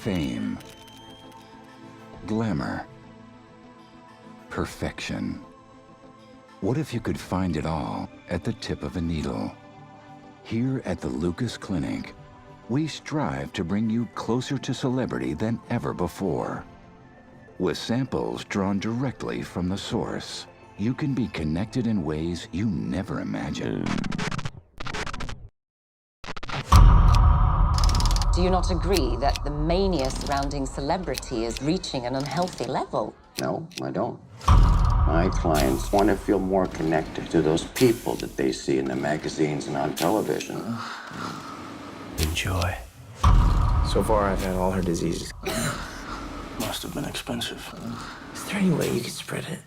Fame, glamour, perfection. What if you could find it all at the tip of a needle? Here at the Lucas Clinic, we strive to bring you closer to celebrity than ever before. With samples drawn directly from the source, you can be connected in ways you never imagined. Do you not agree that the mania surrounding celebrity is reaching an unhealthy level? No, I don't. My clients want to feel more connected to those people that they see in the magazines and on television. Enjoy. So far, I've had all her diseases. Must have been expensive. Is there any way you could spread it?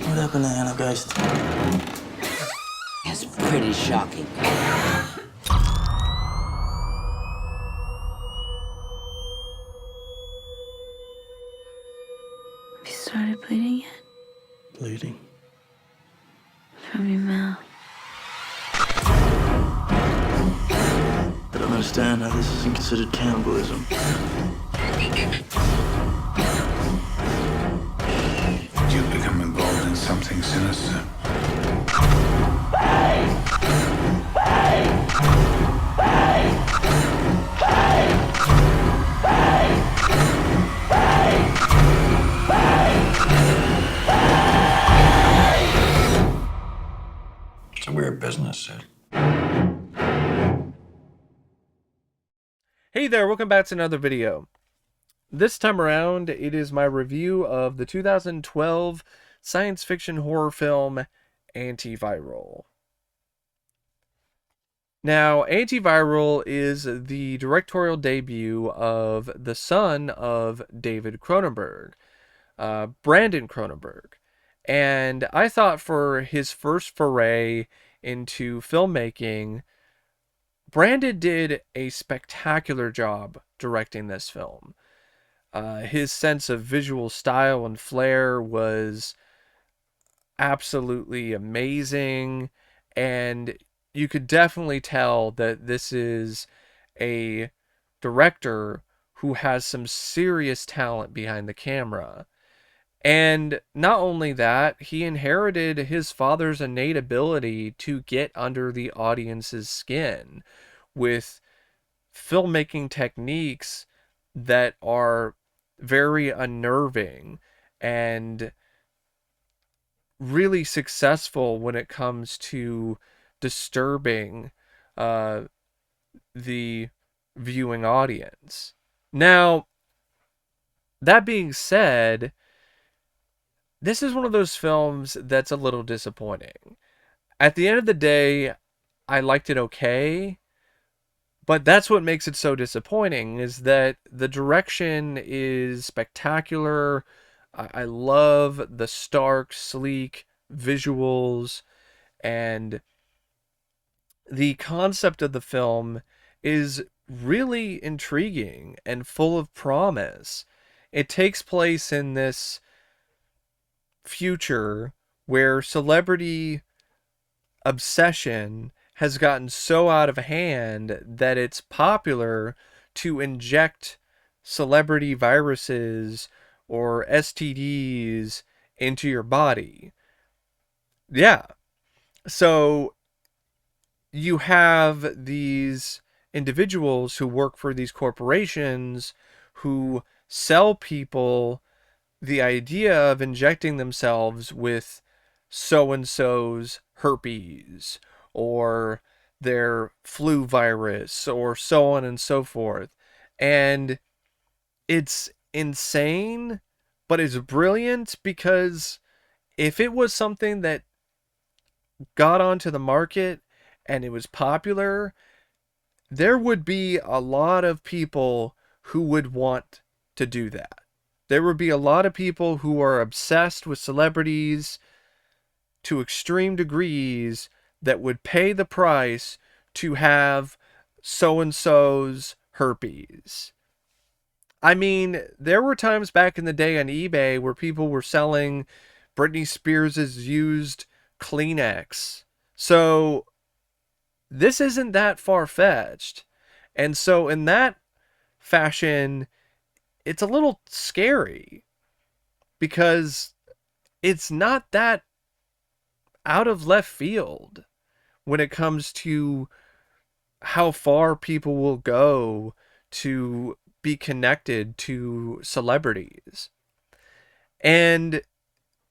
What happened to Anna Geist? It's pretty shocking. Have you started bleeding yet? Bleeding. From your mouth. I don't understand how this isn't considered cannibalism. You've become involved in something sinister. It's a weird business, Sid. Hey there, welcome back to another video. This time around, it is my review of the 2012 science fiction horror film Antiviral. Now, Antiviral is the directorial debut of the son of David Cronenberg, Brandon Cronenberg. And I thought for his first foray into filmmaking, Brandon did a spectacular job directing this film. His sense of visual style and flair was absolutely amazing, and you could definitely tell that this is a director who has some serious talent behind the camera. And not only that, he inherited his father's innate ability to get under the audience's skin with filmmaking techniques that are very unnerving and really successful when it comes to disturbing the viewing audience. Now, that being said, this is one of those films that's a little disappointing. At the end of the day, I liked it okay, but that's what makes it so disappointing, is that the direction is spectacular. I love the stark, sleek visuals, and the concept of the film is really intriguing and full of promise. It takes place in this future where celebrity obsession has gotten so out of hand that it's popular to inject celebrity viruses or STDs into your body. Yeah. So you have these individuals who work for these corporations who sell people the idea of injecting themselves with so-and-so's herpes or their flu virus or so on and so forth. And it's insane, but it's brilliant, because if it was something that got onto the market and it was popular, there would be a lot of people who would want to do that. There would be a lot of people who are obsessed with celebrities to extreme degrees that would pay the price to have so-and-so's herpes. I mean, there were times back in the day on eBay where people were selling Britney Spears' used Kleenex. So this isn't that far-fetched. And so in that fashion, it's a little scary because it's not that out of left field when it comes to how far people will go to be connected to celebrities. And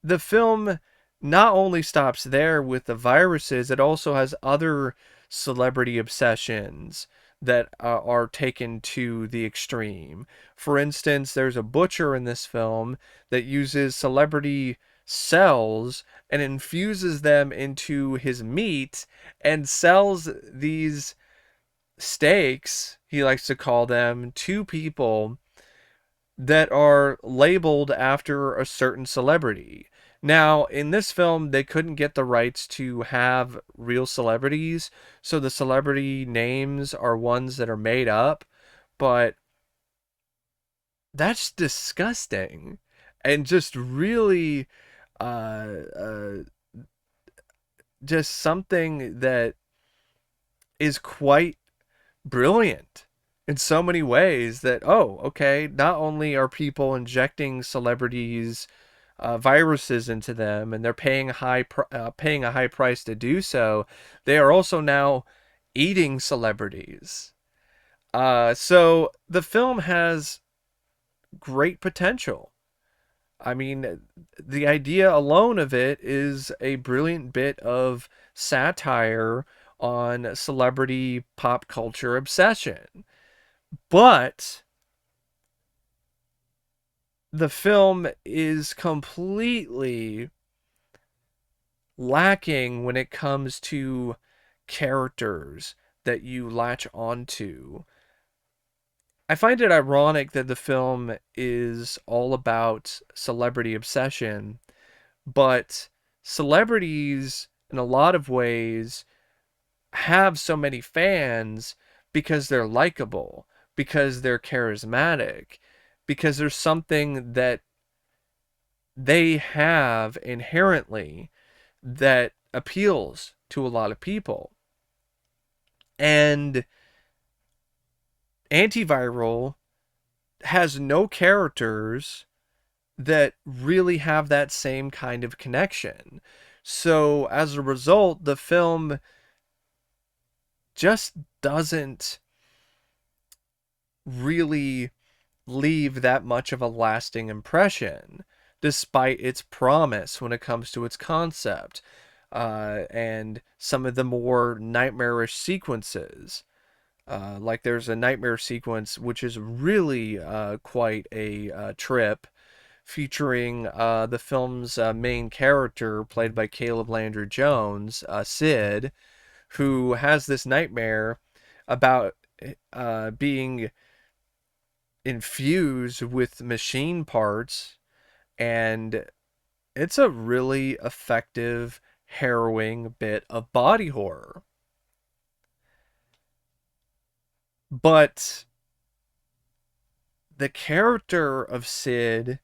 the film not only stops there with the viruses, it also has other celebrity obsessions that are taken to the extreme. For instance, there's a butcher in this film that uses celebrity cells and infuses them into his meat and sells these steaks, he likes to call them, to people that are labeled after a certain celebrity. Now, in this film, they couldn't get the rights to have real celebrities, so the celebrity names are ones that are made up, but that's disgusting and just really just something that is quite brilliant in so many ways. That, oh, okay, not only are people injecting celebrities viruses into them, and they're paying a high price to do so, they are also now eating celebrities. So the film has great potential. I mean, the idea alone of it is a brilliant bit of satire on celebrity pop culture obsession. But the film is completely lacking when it comes to characters that you latch onto. I find it ironic that the film is all about celebrity obsession, but celebrities, in a lot of ways, have so many fans because they're likable, because they're charismatic, because there's something that they have inherently that appeals to a lot of people. And Antiviral has no characters that really have that same kind of connection. So as a result, the film just doesn't really leave that much of a lasting impression, despite its promise when it comes to its concept, and some of the more nightmarish sequences. Like there's a nightmare sequence which is really quite a trip, featuring the film's main character, played by Caleb Landry Jones, Sid, who has this nightmare about being infused with machine parts, and it's a really effective, harrowing bit of body horror. But the character of Sid,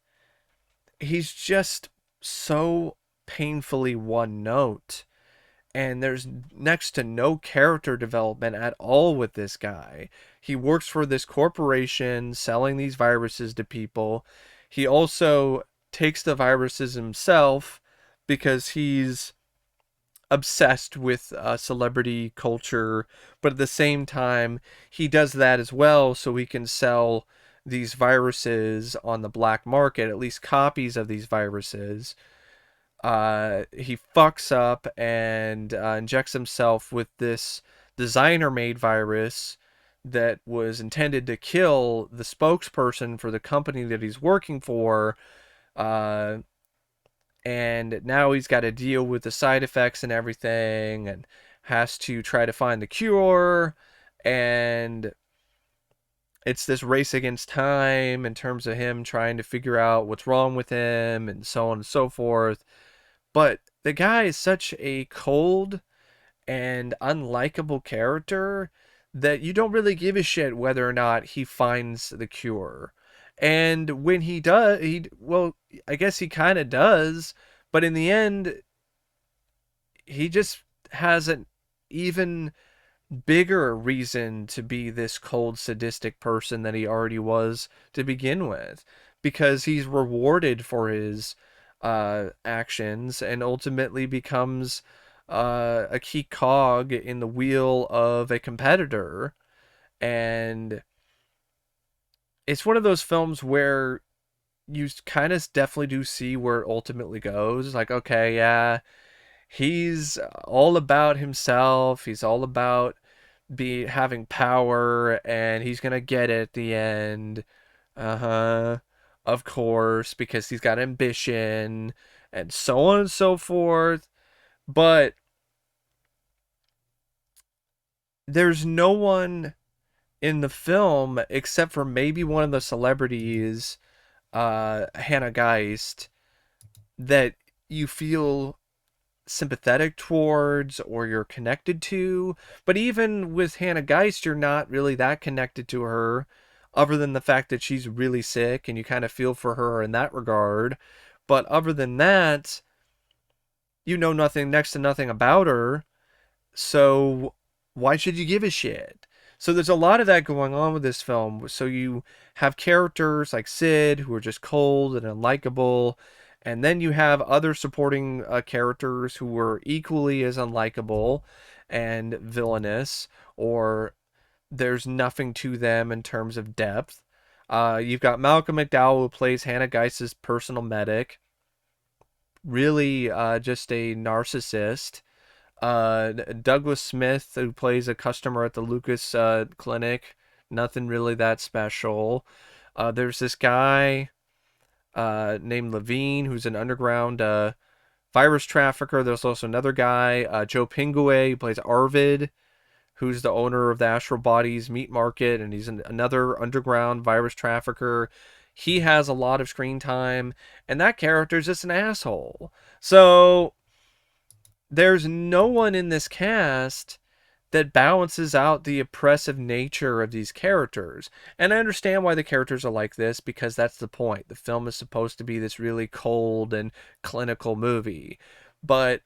he's just so painfully one note. And there's next to no character development at all with this guy. He works for this corporation selling these viruses to people. He also takes the viruses himself because he's obsessed with celebrity culture, but at the same time, he does that as well so he can sell these viruses on the black market, at least copies of these viruses. He fucks up and injects himself with this designer-made virus that was intended to kill the spokesperson for the company that he's working for, and now he's got to deal with the side effects and everything, and has to try to find the cure, and it's this race against time in terms of him trying to figure out what's wrong with him, and so on and so forth. But the guy is such a cold and unlikable character that you don't really give a shit whether or not he finds the cure. And when he does, well, I guess he kind of does, but in the end, he just hasn't even bigger reason to be this cold, sadistic person that he already was to begin with, because he's rewarded for his actions and ultimately becomes a key cog in the wheel of a competitor. And it's one of those films where you kind of definitely do see where it ultimately goes. Like, okay, yeah, he's all about himself. He's all about having power, and he's gonna get it at the end. Of course, because he's got ambition and so on and so forth. But there's no one in the film except for maybe one of the celebrities, Hannah Geist, that you feel sympathetic towards or you're connected to. But even with Hannah Geist, you're not really that connected to her, other than the fact that she's really sick and you kind of feel for her in that regard. But other than that, you know nothing, next to nothing about her. So why should you give a shit? So there's a lot of that going on with this film. So you have characters like Sid who are just cold and unlikable, and then you have other supporting characters who were equally as unlikable and villainous, or there's nothing to them in terms of depth. You've got Malcolm McDowell, who plays Hannah Geist's personal medic, really just a narcissist. Douglas Smith, who plays a customer at the Lucas clinic, nothing really that special. There's this guy named Levine, who's an underground virus trafficker. There's also another guy, Joe Pingue, who plays Arvid, who's the owner of the Astral Bodies meat market, and he's another underground virus trafficker. He has a lot of screen time, and that character's just an asshole. So there's no one in this cast that balances out the oppressive nature of these characters. And I understand why the characters are like this, because that's the point. The film is supposed to be this really cold and clinical movie, but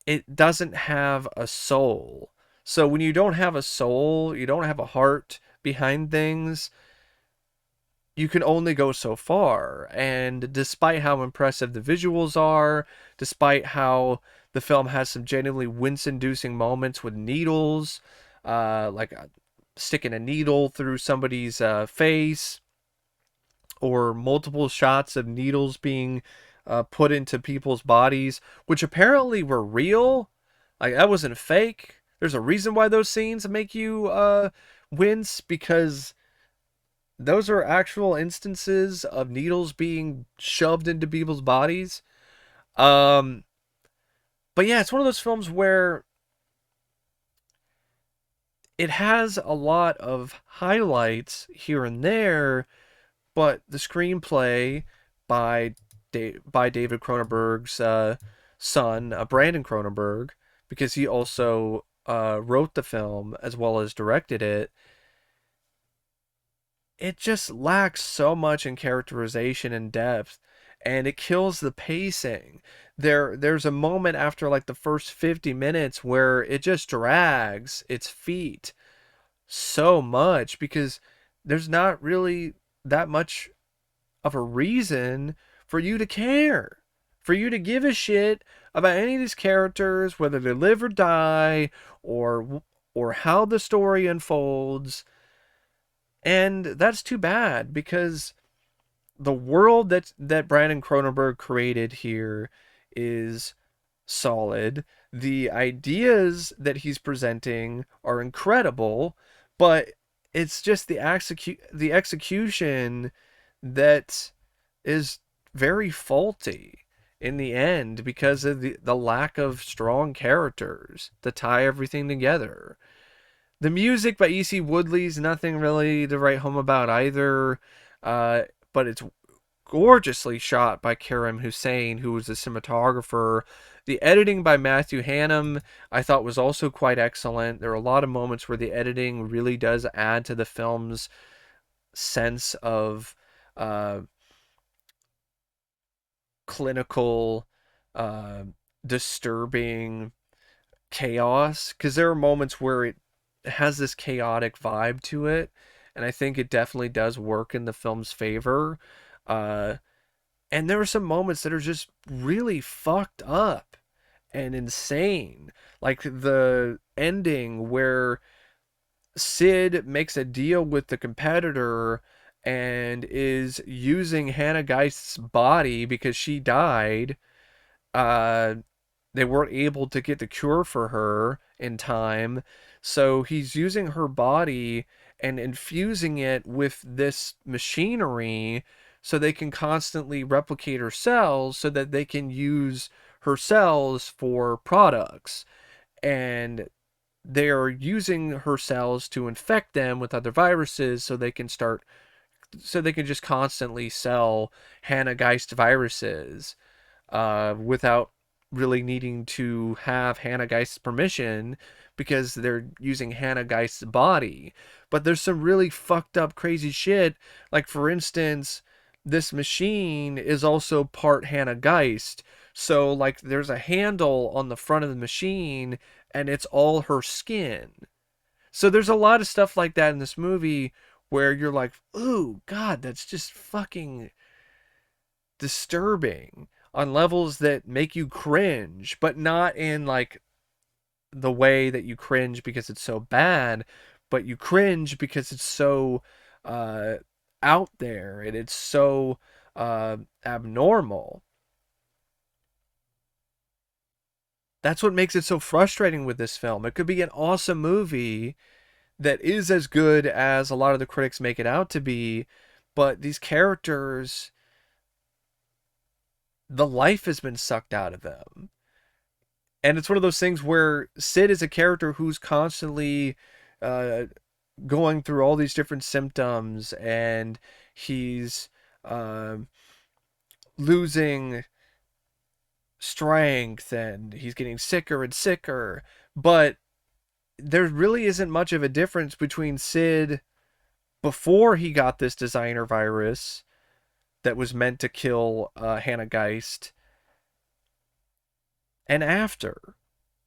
it doesn't have a soul. So when you don't have a soul, you don't have a heart behind things, you can only go so far. And despite how impressive the visuals are, despite how the film has some genuinely wince-inducing moments with needles, like sticking a needle through somebody's face, or multiple shots of needles being put into people's bodies, which apparently were real. Like, that wasn't fake. There's a reason why those scenes make you wince, because those are actual instances of needles being shoved into people's bodies. But yeah, it's one of those films where it has a lot of highlights here and there, but the screenplay by David Cronenberg's son, Brandon Cronenberg, because he also wrote the film as well as directed it, it just lacks so much in characterization and depth, and it kills the pacing. There's a moment after like the first 50 minutes where it just drags its feet so much, because there's not really that much of a reason for you to care, for you to give a shit about any of these characters, whether they live or die, or how the story unfolds. And that's too bad, because the world that Brandon Cronenberg created here is solid. The ideas that he's presenting are incredible, but it's just the execution that is very faulty in the end, because of the lack of strong characters to tie everything together. The music by E.C. Woodley's nothing really to write home about either, but it's gorgeously shot by Karim Hussein, who was the cinematographer. The editing by Matthew Hannum I thought was also quite excellent. There are a lot of moments where the editing really does add to the film's sense of clinical, disturbing chaos, because there are moments where has this chaotic vibe to it, and I think it definitely does work in the film's favor. And there are some moments that are just really fucked up and insane. Like the ending where Sid makes a deal with the competitor and is using Hannah Geist's body because she died. They weren't able to get the cure for her in time. So he's using her body and infusing it with this machinery so they can constantly replicate her cells so that they can use her cells for products. And they are using her cells to infect them with other viruses so they can just constantly sell Hannah Geist viruses without really needing to have Hannah Geist's permission because they're using Hannah Geist's body. But there's some really fucked up crazy shit. Like, for instance, this machine is also part Hannah Geist. So, like, there's a handle on the front of the machine and it's all her skin. So there's a lot of stuff like that in this movie where you're like, ooh, God, that's just fucking disturbing on levels that make you cringe, but not in like the way that you cringe because it's so bad, but you cringe because it's so out there and it's so abnormal. That's what makes it so frustrating with this film. It could be an awesome movie that is as good as a lot of the critics make it out to be, but these characters, the life has been sucked out of them. And it's one of those things where Sid is a character who's constantly going through all these different symptoms, and he's losing strength, and he's getting sicker and sicker. But there really isn't much of a difference between Sid before he got this designer virus that was meant to kill Hannah Geist and after,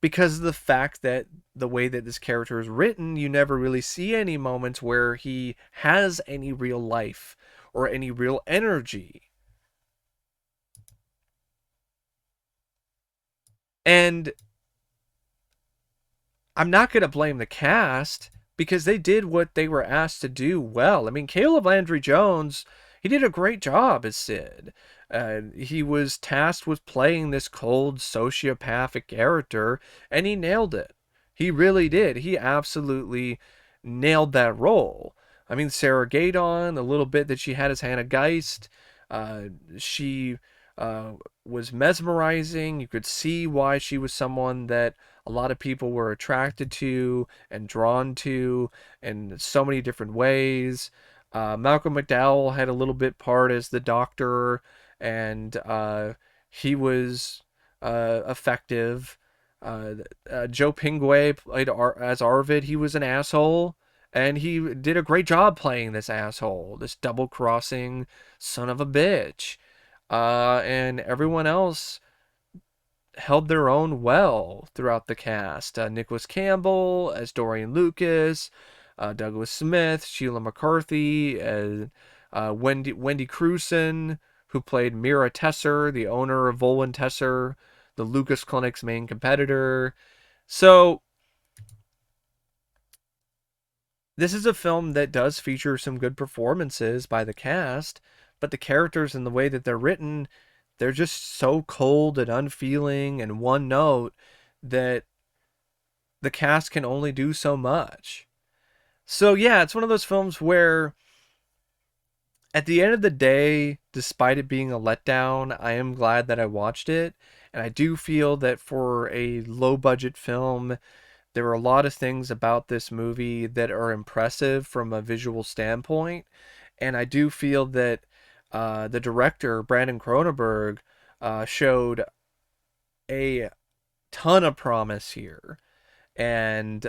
because of the fact that the way that this character is written, you never really see any moments where he has any real life or any real energy. And I'm not going to blame the cast because they did what they were asked to do well. I mean, Caleb Landry Jones, he did a great job as Sid. He was tasked with playing this cold, sociopathic character, and he nailed it. He really did. He absolutely nailed that role. I mean, Sarah Gadon, the little bit that she had as Hannah Geist, she was mesmerizing. You could see why she was someone that a lot of people were attracted to and drawn to in so many different ways. Malcolm McDowell had a little bit part as the doctor, and he was effective. Joe Pingue played as Arvid. He was an asshole, and he did a great job playing this asshole, this double-crossing son of a bitch. And everyone else held their own well throughout the cast. Nicholas Campbell as Dorian Lucas, Douglas Smith, Sheila McCarthy, Wendy Crewson, who played Mira Tesser, the owner of Volwyn Tesser, the Lucas Clinic's main competitor. So this is a film that does feature some good performances by the cast, but the characters and the way that they're written, they're just so cold and unfeeling and one note that the cast can only do so much. So yeah, it's one of those films where at the end of the day, despite it being a letdown, I am glad that I watched it. And I do feel that for a low budget film, there are a lot of things about this movie that are impressive from a visual standpoint. And I do feel that the director, Brandon Cronenberg, showed a ton of promise here. And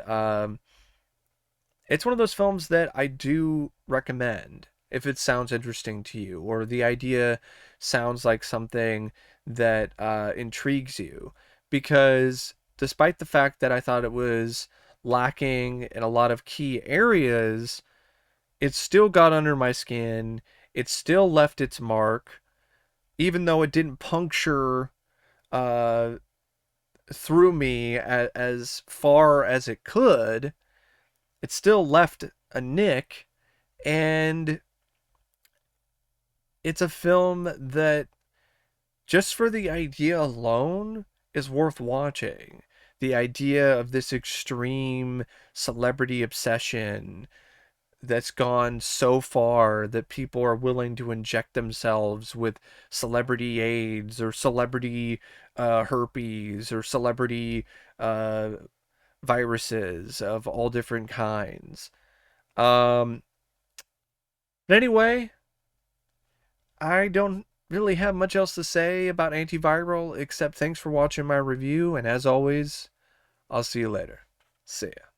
it's one of those films that I do recommend if it sounds interesting to you, or the idea sounds like something that intrigues you. Because despite the fact that I thought it was lacking in a lot of key areas, it still got under my skin. It still left its mark, even though it didn't puncture through me as far as it could. It still left a nick, and it's a film that, just for the idea alone, is worth watching. The idea of this extreme celebrity obsession that's gone so far that people are willing to inject themselves with celebrity AIDS or celebrity herpes or celebrity viruses of all different kinds. But anyway, I don't really have much else to say about Antiviral except thanks for watching my review, and as always, I'll see you later. See ya.